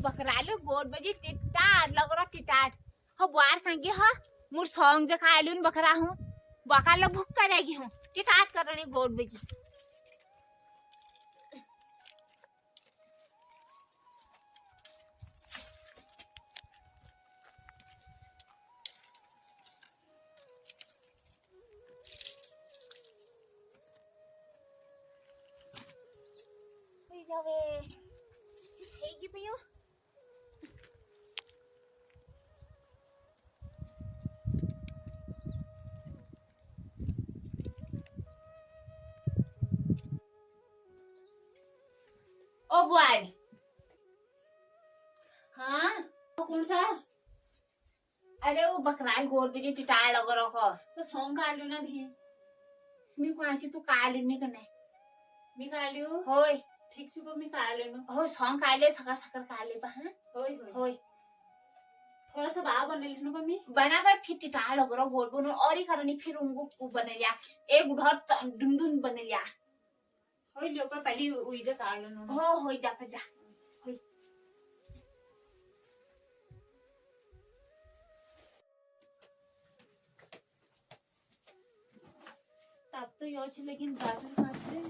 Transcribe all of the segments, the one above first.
बकराले गोड बजी टिटाट लगरो टिटाट हो बुआर कांगे हो मुर सॉन्ग जे खालुन बकरा हूं बकाला भूख करेगी हूं टिटाट करनी गोड बजी जावे हेगी पियो ओ बुआरी हाँ कौन सा अरे वो बकराल गोड बजी टिटाट लगरो को तो सॉन्ग काट ना धी मी कोणाशी तू कालुनी कने मी कालियो होय ठीक सुबह मी कालेनो हो सॉन्ग काले सकर सकर काले बा हां होय होय थोड़ा सा बाव बने लिखनो का मी बना बा फिर टिटाट लगरो गोड बनो और ही करनी फिर उनको को बने लिया एक घर दुंदुन बने लिया होय लियो पर पहली उइजे काट लेनो हो होय जा पे जा होय तब तो यो छे लेकिन रात में छे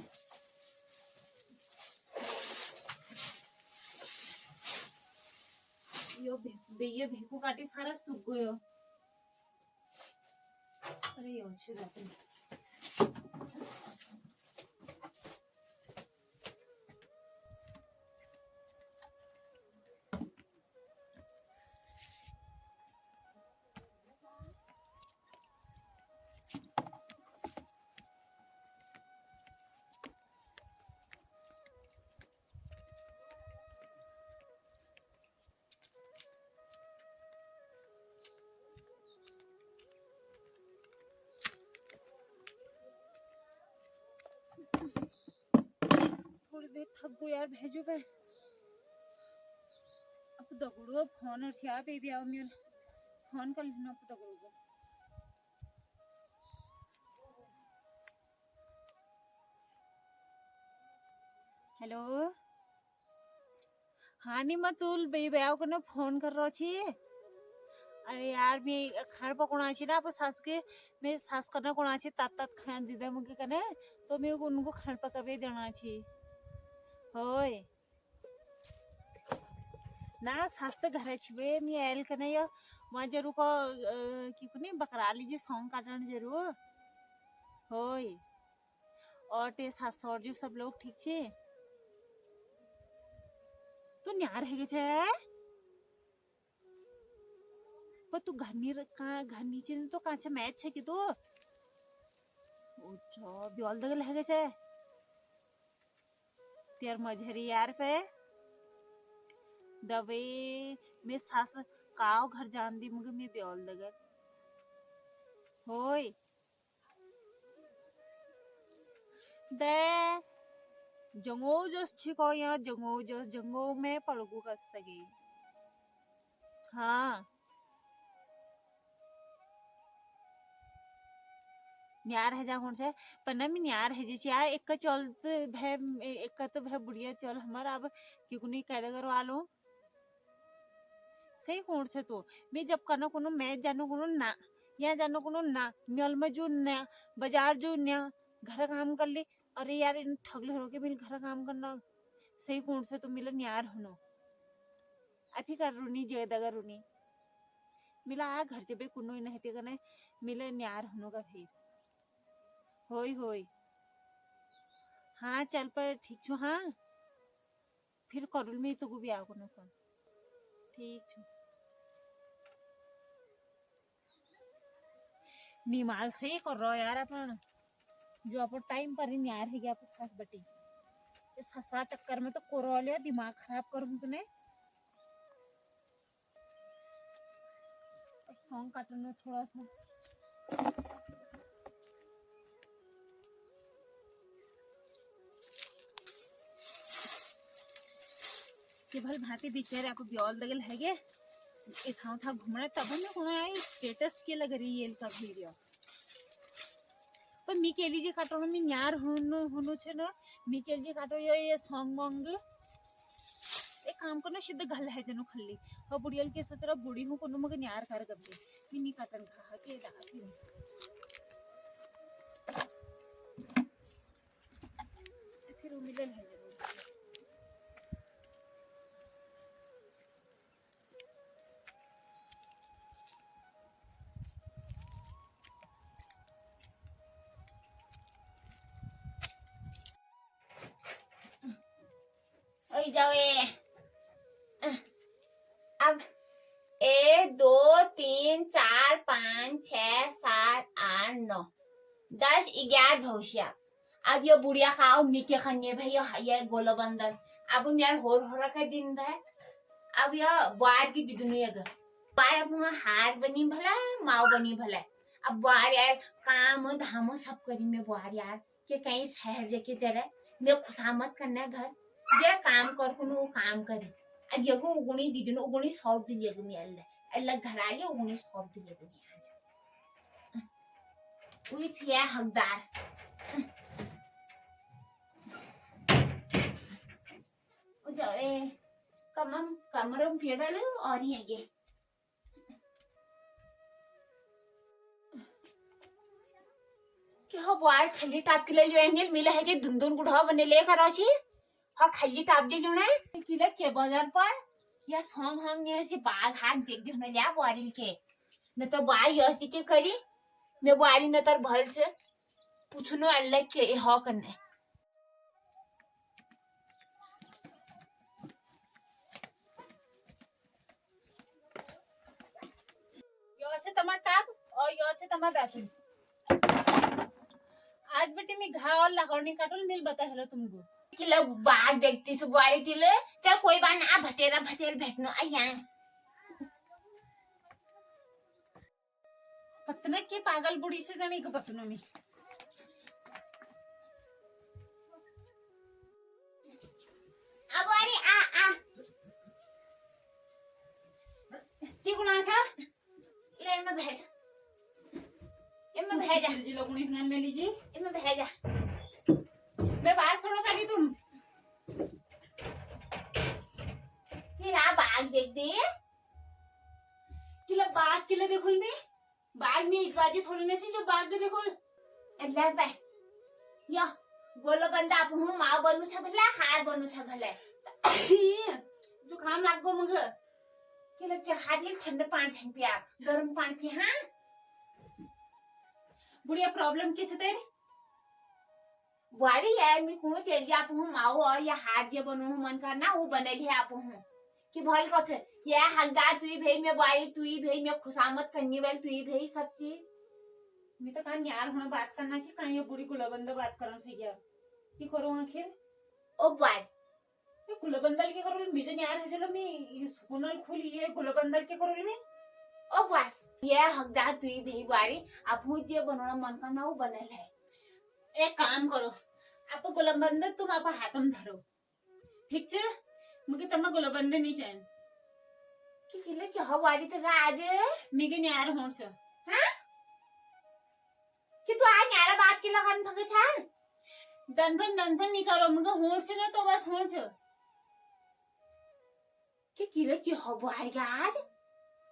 यो बेये भेकू काटी सारा सूख गयो अरे यो छे रात में थोड़ी देर थक गो यार भेजो पे अब दगड़ो फोन और छा पे भी आओ मेरे फोन कर लेना अब दगड़ो को हेलो हाँ नी मतुल बेबी आओ कने फोन कर रो छी अरे यार मैं खान पकोड़ा छी ना आप सास के मैं सास करना कोना छी तात तात खान दीदा मुके कने तो मैं उनको खान पकावे देना छी होय ना सास्ते घरे छिबे मी आयल कने या वहां जरू को की कुनी बकरा लीजिए सॉन्ग काटन जरू होय और ते सास और जो सब लोग ठीक छे तू न्यार है छे पर तू घर नीचे तो कांचा मैच छे कि तू ओछो बियाल दगल है छे तेर मझरी यार पे दबे मैं सास काव घर जान दी मुगे मैं बियाल दगल होय दे जंगो जस छिको यहाँ जंगो में पड़गू कस्तगी हाँ न्यार है जा कौन से पन्ना में न्यार है जी यार एक का चलत भे एक का तो भे बुढ़िया चल हमारा अब क्यों नहीं कैदा करवा लो सही कौन से तो मैं जब करना कोनो मैं जानो कोनो ना यहाँ जानो कोनो ना मिल में जो ना बाजार जो ना घर काम कर ले अरे यार इन ठगले हो के मिल घर काम करना सही कौन से तो मिलन यार होनो अभी कर रुनी जेदा रुनी मिला आ घर जबे कोनो नहीं ते कने मिलन यार होनो का फिर होय होय हाँ चल पर ठीक छो हाँ फिर करुल में तो भी आगो ना फोन ठीक छो निमाल से ही कर रहा यार अपन जो अपन टाइम पर ही यार है गया अपन सास बटी इस ससुरा चक्कर में तो कोरो लिया दिमाग खराब करूं तूने सॉन्ग काटना थोड़ा सा कि भल भांति बेचारे आपको ब्याल दगल है गे इथां था घुमने तब ने कोनो आई स्टेटस के लग रही है का वीडियो पर मी के लीजिए काटो में यार होनो होनो छे ना मी के लीजिए काटो ये सॉन्ग मंग एक काम करना सिद्ध गल है जनो खल्ली और बुढ़ियल के सोच रहा बूढ़ी हूँ कोनो मगे न्यार कर गबले मिनी काटन खा के दा फिर वो मिलन है जनो ओए जाओ अब 1 2 3 4 5 6 7 8 9 10 11 भविष्य अब ये बुढ़िया खाओ मिके खन्ने भाई ये गोलो बंदर अब यार हो रखा दिन भाई अब ये बार की दुनिया का बार अब वहाँ हार बनी भला माओ बनी भला अब बार यार काम धाम सब करी मैं बार यार कि कहीं शहर जाके चले मैं खुशामत करना घर जे काम कर कुनो काम करे अब यगो उगुनी दीदिनो उगुनी सौंप दी यगो मिल अल्लाह घर आए उगुनी सौंप दी यगो आज उई छे हकदार ओ जाए कमरम फेडल और ये क्या बार खाली टाप के लिए एंगल मिला है कि दुन गुढ़ा बने लेकर आछी हाँ खाली ताप दे जो ना किला के बाजार पर या सॉन्ग हंग ये से बाग हाक देख दे ना या वारिल के न तो बाई हसी के करी मैं वारी न तर भल से पूछनो अल्लाह के हो करने यो से तमा टाप और यो से तमा दातुन आज बेटे मैं घाव और लगौनी काटल मिल बता हेलो तुमको किला बाग देखती सु वारी तिले चल कोई बात ना भतेरा भेटनो आया पतना के पागल बुढ़ी से जाने को पतनो में अब वारी आ की गुना सा ले मैं भेजा जी लोगों ने नाम में लीजिए मैं भेजा मैं बात सुनो पहले तुम तेरा बाग देख दे किला बाग किला देखो में बाग में इजवाजी थोड़ी ने से जो बाग दे देखो अल्लाह बे या गोलो बंदा आप हूं मां बनू छ भला हार बनू छ भला जो खाम लाग गो मग के लग के हाथ ठंडा पानी छन पिया गर्म पानी पी हां बुढ़िया प्रॉब्लम कैसे तेरी वारी यार मैं कुनो के लिए आप हूं माओ और या हाथ जे बनू मन करना वो बनेल है आप हूं कि भल कछ या हकदार तुई भई में वारी तुई भई में खुशामत करनी वाली तुई भई सब चीज मैं तो कान यार होना बात करना चाहिए कान ये बुढ़ी गुलबंद बात करन फे गया की करो आखिर ओ बाय ये गुलबंदल के करो मिजन यार है चलो मैं ये सुनल खुली है गुलबंदल के करो में ओ बाय ये हकदार तुई भई वारी आप हूं जे बनोना मन करना वो बनेल है एक काम करो आप गुलबंद तुम आप हाथम धरो ठीक छे मुझे तमा गुलबंद नहीं चाहिए कि किले के हवारी तो आज मिगे यार होन से हां कि तू आ न्यारा बात के लगन भगे छा दनभन नहीं करो मुझे होन से ना तो बस होन से कि किले के हवारी आज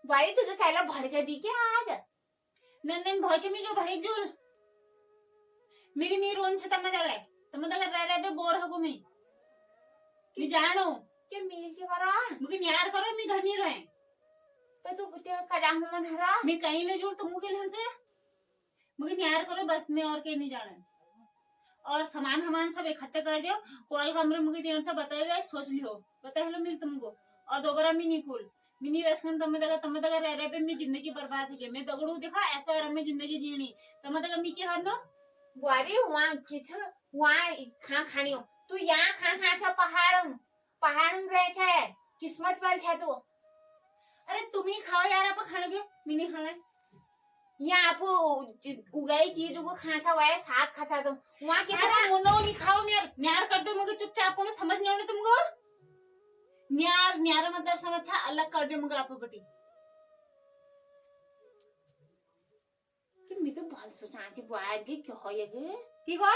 वारी तो कहला भड़के दी के आज नंदन भौचे में जो भड़क जुल मेरी नी रोन से तमा दगा रह रहे बोर हगो में कि जानो के मिल के करा मुझे यार करो मैं घर नहीं रहे पे तू कुते करा मन हरा मैं कहीं न जुल तुम मुझे हमसे मुझे यार करो बस में और कहीं नहीं जाना और सामान हमान सब इकट्ठे कर दियो कॉल कमरे मुझे देर से बता दे सोच लियो बता हेलो मिल तुमको और दोबारा मिनी खोल मिनी रसकन तम दगा रह रहे पे मैं जिंदगी बर्बाद हो गई मैं दगड़ू देखा ऐसा और मैं जिंदगी जीनी तम दगा मी क्या करनो बुआरी वहाँ किछ वहाँ खा खानियो तू यहाँ खा छ पहाड़ रहे छे किस्मत वाल छे तू अरे तुम ही खाओ यार आप खाने मिनी खाना यहाँ आप उगाई चीज को खासा हुआ है साग खाता तुम वहाँ के अरे मुनो नहीं खाओ न्यार कर दो मुझे चुपचाप को समझ नहीं आने तुमको न्यार मतलब समझा अलग कर दो मुझे आपको बटी कि मैं तो बहुत सोचा छी बुआरी के हो ये की को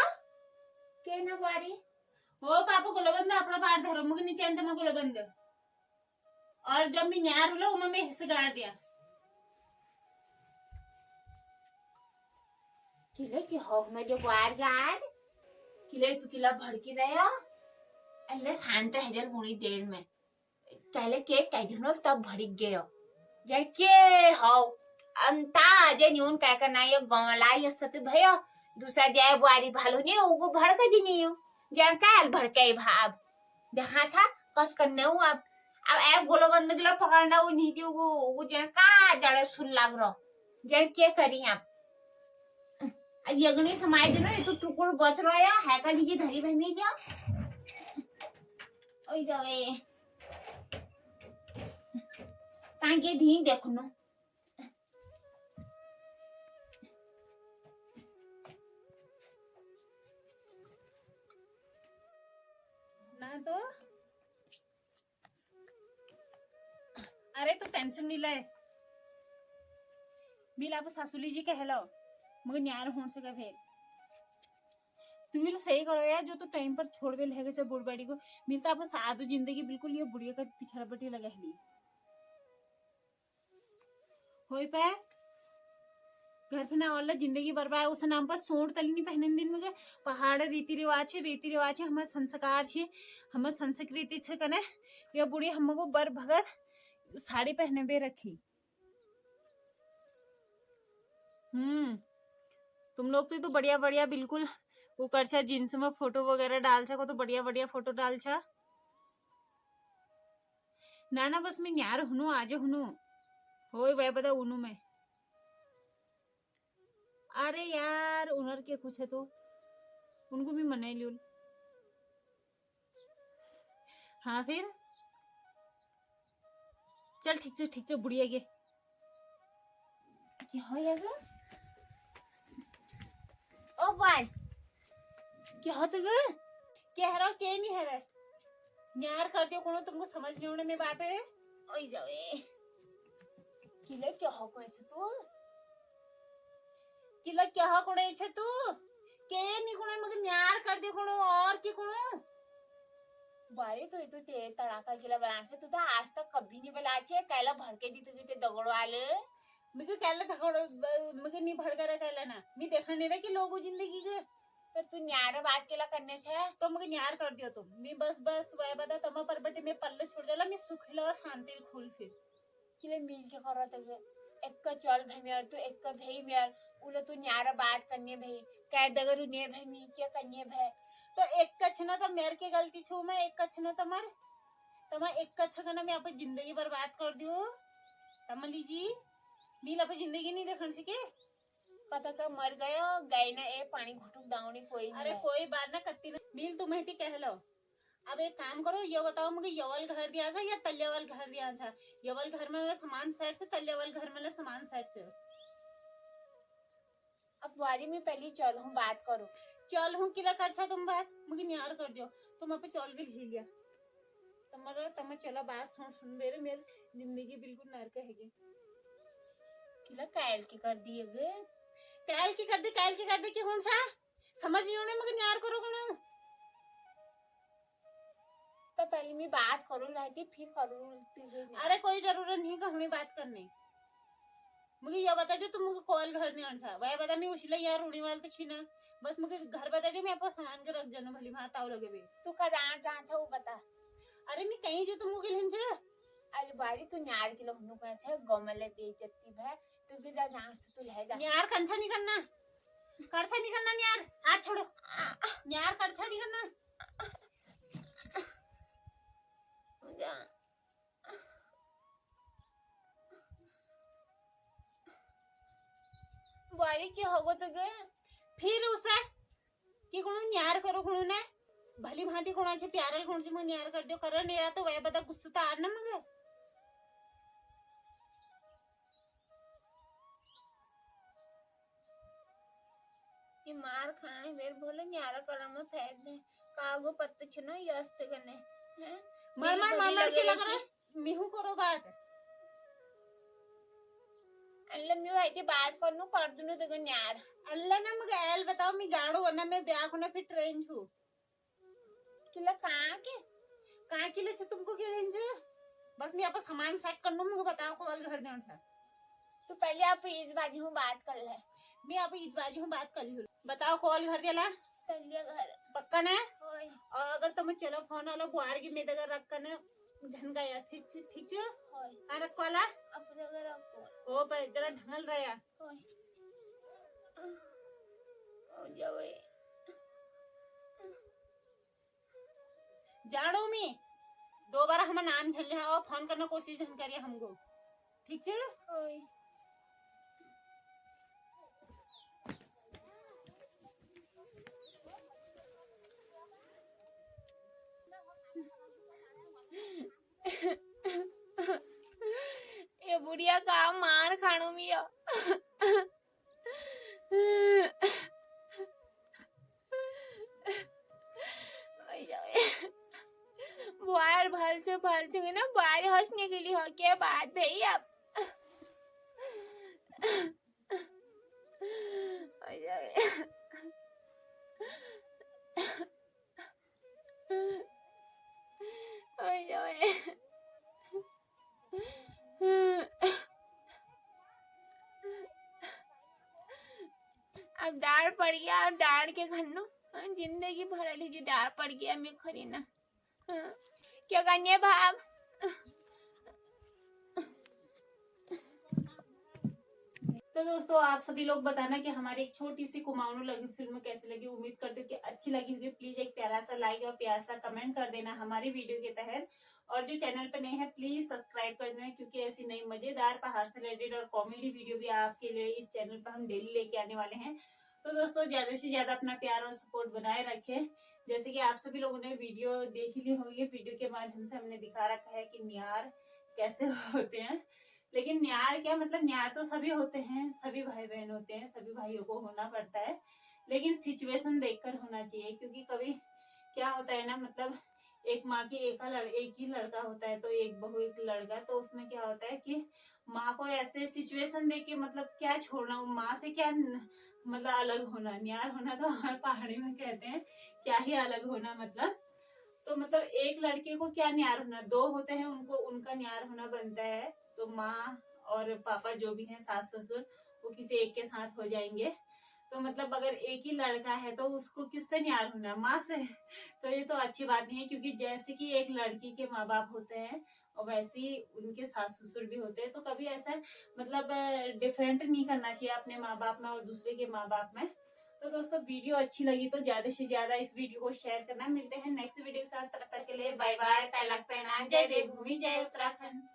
के ना बुआरी ओ पापा गुलबंद अपना पार धरो मुझे नीचे अंत में गुलबंद और जब मैं न्यार हुला उमा में हिस्से गाड़ दिया किले की हो में जो बार गार किले तू किला भड़की दया अल्ले शांत है जल मुड़ी देर में कहले के कह दिनो तब भड़क गयो जड़ के हो अंता जे न्यून कह कर ना यो गवला यो सत भयो दूसरा जाय बुआरी भालो ने उगो भड़क दिनी यो जड़ काल भड़के भाव देखा छा कस करने हूं अब ऐप गोलो बंद गिला पकड़ना वो नीति उगो जड़ का जड़ सुन लाग रो जड़ के करी हम अब यगनी समाय दिनो ये तो टुकुर बच रो या है का लीजिए धरी भाई में क्या ओई जावे ताके धी देखनो ना तो अरे तू टेंशन नहीं ले मिला पर सासुली जी कहलो मगर न्यार हो सके फिर तू भी सही करो यार जो तो टाइम पर छोड़ भी लगे से बुढ़ बड़ी को मिलता आप साधु जिंदगी बिल्कुल ये बुढ़िया का पिछड़ा पट्टी लगा है होई पे घर पे ना और जिंदगी बर्बाद उस नाम पर सोट तली नहीं पहने दिन में पहाड़ रीति रिवाज है हमारे संस्कार छे हमारे संस्कृति छे कने ये बुढ़ी हमको बर भगत साड़ी पहने बे रखी तुम लोग तो बढ़िया बढ़िया बिल्कुल वो कर छा जींस में फोटो वगैरह डाल छा को तो बढ़िया बढ़िया फोटो डाल छा ना बस मैं न्यार हुनु आज हुनु होय वह बता उनु में अरे यार उनर के कुछ है तो उनको भी मनाई लियो हाँ फिर चल ठीक से बुढ़िया गे क्या हो यागा ओ भाई क्या हो तो गे क्या है के नहीं है रे न्यार कर दियो कोनो तुमको समझ नहीं होने में बात है ओई जावे किले क्या हो को ऐसे तू किला क्या हो कोणे छे तू के नहीं कोणे मगर न्यार कर दियो कोनो और की कोनो बारे तो ये तो ते तड़ाका किला बना से तू तो आज तक कभी नहीं बला छे कैला भड़के दी तो ते दगड़ो आले मगर कैला दगड़ो मगर नहीं भड़का रे कैला ना नहीं देखने नहीं रे कि लोगो जिंदगी के तो तू न्यार बात केला करने छे तो मगर न्यार कर दियो तुम मैं बस वह बता तमा पर बटे में पल्ले छोड़ देला मैं सुखला शांति खुल फिर किले मिल के करो तो एक का चल भाई मेर तो एक का भाई मेर उले तू न्यार बात करने भाई कह दगरु ने भाई मी क्या करने भाई तो एक कछ ना तो मेर की गलती छू मैं एक कछ ना तमा एक कछ का ना मैं अपनी जिंदगी बर्बाद कर दियो तमली जी मील अपनी जिंदगी नहीं देखन सके पता का मर गयो गए ना ए पानी घुटुक दावनी कोई अरे कोई बात ना कत्ती ना मील तुम्हें ती कह लो अब एक काम करो ये बताओ मुझे यवल घर दिया था या तल्यवल घर दिया था यवल घर में सामान साइड से तल्यवल घर में सामान साइड से अब वारी में पहली चल हूँ बात करो चल हूँ किला कर सा तुम बात मुझे न्यार कर दियो तुम अपने चल भी ले लिया तुम्हारा तम चलो बात सुन दे रहे मेरी जिंदगी बिल्कुल नरक है किला कायल की कर दिए गे कायल की कर दे कि कौन सा समझ नहीं होने मगर न्यार करो कौन तो पहले मैं बात करूँ रहती फिर करूँ अरे कोई जरूरत नहीं कहूँ बात करने मुझे यह बता दो तुम मुझे कॉल घर नहीं आना वह बता मैं उछला यार उड़ी वाल तो छीना बस मुझे घर बता दो मैं आपको सामान के रख जाना भली वहां ताव लगे भी तू कदार जहाँ छा वो बता अरे मैं कहीं जो तुमको गिलन छे अरे बारी तू न्यार किलो हनु कहे थे गोमले बेइज्जती भै तू के जा जहाँ से तू ले जा न्यार कंछा नहीं करना न्यार हाथ छोड़ो न्यार कंछा नहीं करना बारी की होगो तो गे फिर उसे कि कोनो न्यार करो कोनो ने भली भांति कोना छे प्यारल कोन से न्यार कर दियो कर नेरा तो वह बता गुस्सा तो आर ना मगे ये मार खाने मेरे बोले न्यारा करम में फेंक दे कागो पत्ते छनो यस चगने हैं मर के लग रहा मिहू करो बात अल्लाह मैं भाई की बात करनु कर दूनु तो न्यार अल्लाह ना मगे एल बताओ मैं जाड़ो वरना मैं ब्याह कोने फिर ट्रेन छु किला कहाँ के ले छे तुमको के रेंज बस मैं आपको सामान सेट कर लूँ, मुझे बताओ कॉल घर देना था। तो पहले आप इस बाजी हूँ बात कर ले। मैं आप इस बाजू हूँ बात कर ली, बताओ कॉल घर दिला कर लिया घर पक्का ना। होय और अगर तुम चलो फोन वाला बुआर की मेरे घर रख कर ना झन गया ठीक ठीक छो होय हाँ रख वाला अपने घर आपको ओ पर जरा ढंगल रहा होय हो जावे जानो मी दोबारा हम नाम झल और फोन करने कोशिश हम करिए हमको ठीक है। होय ये बुढ़िया का मार खाणू मिया बाहर भर से ना बाहर हंसने के लिए हो क्या बात भाई आप अब डार पड़ गया और डार के खन्नो जिंदगी भर लीजिए डार पड़ गया मैं खरी ना क्या करने भाव। तो दोस्तों आप सभी लोग बताना कि हमारी एक छोटी सी कुमाऊनी लगी फिल्म कैसी लगी। उम्मीद करते हो कि अच्छी लगी होगी। प्लीज एक प्यारा सा लाइक और प्यारा सा कमेंट कर देना हमारी वीडियो के तहत। और जो चैनल पर नए हैं प्लीज सब्सक्राइब कर देना, क्योंकि ऐसी नई मजेदार पहाड़ से रिलेटेड और कॉमेडी वीडियो भी आपके लिए इस चैनल पर हम डेली लेके आने वाले हैं। तो दोस्तों ज्यादा से ज्यादा अपना प्यार और सपोर्ट बनाए रखें। जैसे कि आप सभी लोगों ने वीडियो देख ली होगी, वीडियो के माध्यम से हमने दिखा रखा है कि न्यार कैसे होते हैं। लेकिन न्यार क्या मतलब, न्यार तो सभी होते हैं, सभी भाई बहन होते हैं, सभी भाइयों को होना पड़ता है। लेकिन सिचुएशन देखकर होना चाहिए, क्योंकि कभी क्या होता है ना, मतलब एक माँ की एक ही लड़का होता है, तो एक बहू एक लड़का, तो उसमें क्या होता है कि माँ को ऐसे सिचुएशन देख के मतलब क्या छोड़ना, माँ से क्या मतलब अलग होना, न्यार होना तो हमारे पहाड़ी में कहते हैं क्या ही अलग होना मतलब। तो मतलब एक लड़के को क्या न्यार होना, दो होते हैं उनको उनका न्यार होना बनता है। तो माँ और पापा जो भी हैं, सास ससुर, वो किसी एक के साथ हो जाएंगे। तो मतलब अगर एक ही लड़का है तो उसको किससे न्यार होना, माँ से। तो ये तो अच्छी बात नहीं है, क्योंकि जैसे कि एक लड़की के माँ बाप होते हैं और वैसे ही उनके सास ससुर भी होते हैं। तो कभी ऐसा मतलब डिफरेंट नहीं करना चाहिए अपने माँ बाप में और दूसरे के माँ बाप में। तो दोस्तों वीडियो अच्छी लगी तो ज्यादा से ज्यादा इस वीडियो को शेयर करना। मिलते हैं नेक्स्ट वीडियो के साथ, तब तक के लिए बाय बाय। पहला प्रणाम, जय देवभूमि, जय उत्तराखंड।